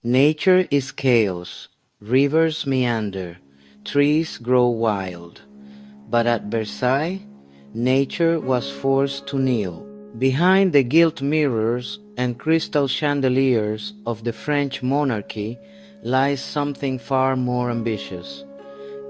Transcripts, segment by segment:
Nature is chaos, rivers meander, trees grow wild. But at Versailles, nature was forced to kneel. Behind the gilt mirrors and crystal chandeliers of the French monarchy lies something far more ambitious,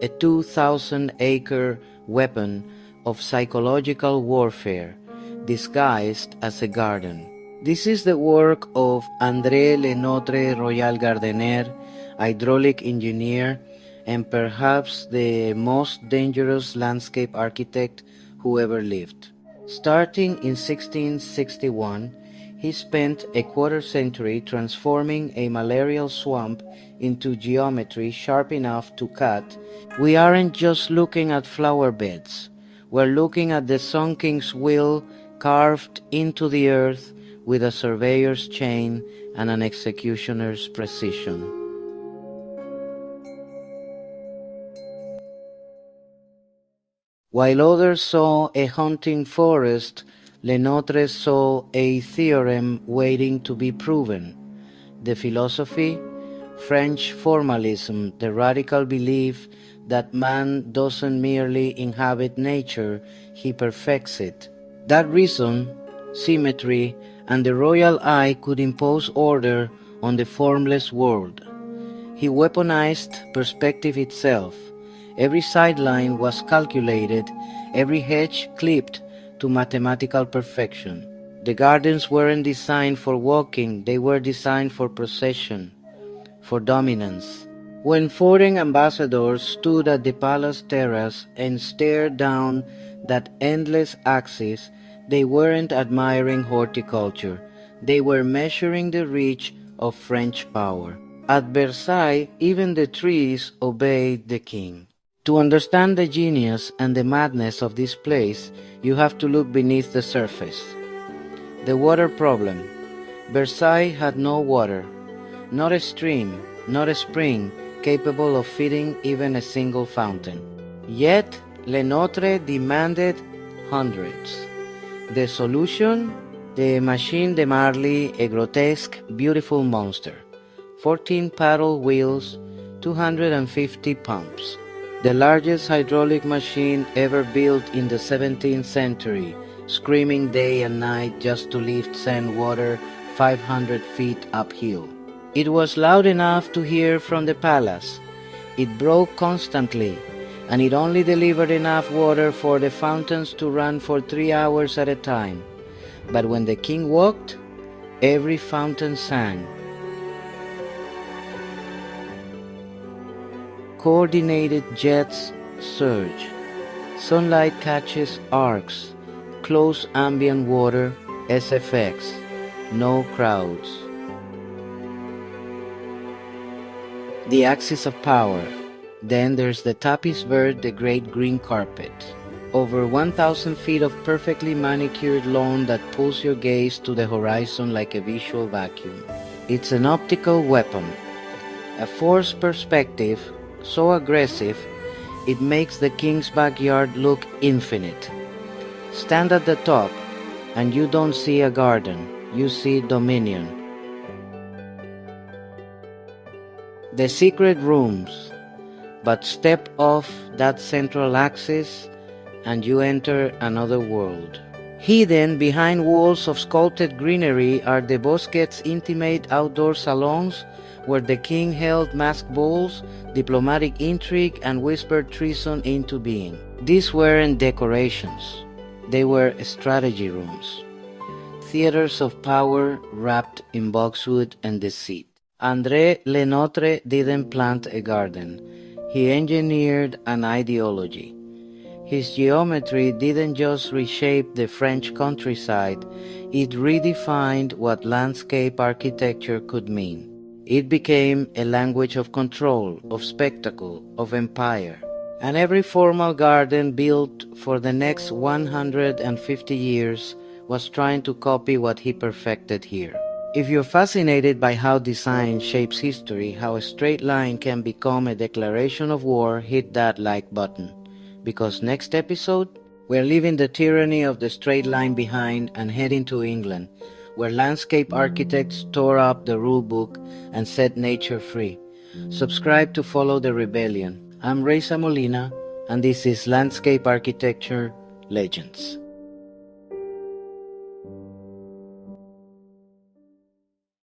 a 2,000-acre weapon of psychological warfare, disguised as a garden. This is the work of André Le Nôtre, Royal Gardener, hydraulic engineer, and perhaps the most dangerous landscape architect who ever lived. Starting in 1661, he spent a quarter-century transforming a malarial swamp into geometry sharp enough to cut. We aren't just looking at flower beds. We're looking at the Sun King's will carved into the earth with a surveyor's chain and an executioner's precision. While others saw a hunting forest, Le Nôtre saw a theorem waiting to be proven. The philosophy, French Formalism, the radical belief that man doesn't merely inhabit nature, he perfects it. That reason, symmetry, and the royal eye could impose order on the formless world. He weaponized perspective itself. Every sideline was calculated, every hedge clipped to mathematical perfection. The gardens weren't designed for walking, they were designed for procession, for dominance. When foreign ambassadors stood at the palace terrace and stared down that endless axis, they weren't admiring horticulture, they were measuring the reach of French power. At Versailles, even the trees obeyed the king. To understand the genius and the madness of this place, you have to look beneath the surface. The water problem. Versailles had no water, not a stream, not a spring capable of feeding even a single fountain. Yet, Le Nôtre demanded hundreds. The solution? The machine de Marly, a grotesque, beautiful monster. 14 paddle wheels, 250 pumps. The largest hydraulic machine ever built in the 17th century, screaming day and night just to lift sand water 500 feet uphill. It was loud enough to hear from the palace. It broke constantly, and it only delivered enough water for the fountains to run for 3 hours at a time. But when the king walked, every fountain sang. Coordinated jets surge. Sunlight catches arcs. Close ambient water, SFX. No crowds. The axis of power. Then there's the tapis vert, the great green carpet. Over 1,000 feet of perfectly manicured lawn that pulls your gaze to the horizon like a visual vacuum. It's an optical weapon. A forced perspective, so aggressive, it makes the king's backyard look infinite. Stand at the top, and you don't see a garden, you see dominion. The secret rooms, but step off that central axis and you enter another world. Hidden behind walls of sculpted greenery are the Bosquets' intimate outdoor salons where the king held masked balls, diplomatic intrigue, and whispered treason into being. These weren't decorations. They were strategy rooms. Theaters of power wrapped in boxwood and deceit. André Le Nôtre didn't plant a garden. He engineered an ideology. His geometry didn't just reshape the French countryside, it redefined what landscape architecture could mean. It became a language of control, of spectacle, of empire. And every formal garden built for the next 150 years was trying to copy what he perfected here. If you're fascinated by how design shapes history, how a straight line can become a declaration of war, hit that like button. Because next episode, we're leaving the tyranny of the straight line behind and heading to England, where landscape architects tore up the rulebook and set nature free. Subscribe to follow the rebellion. I'm Reza Molina, and this is Landscape Architecture Legends.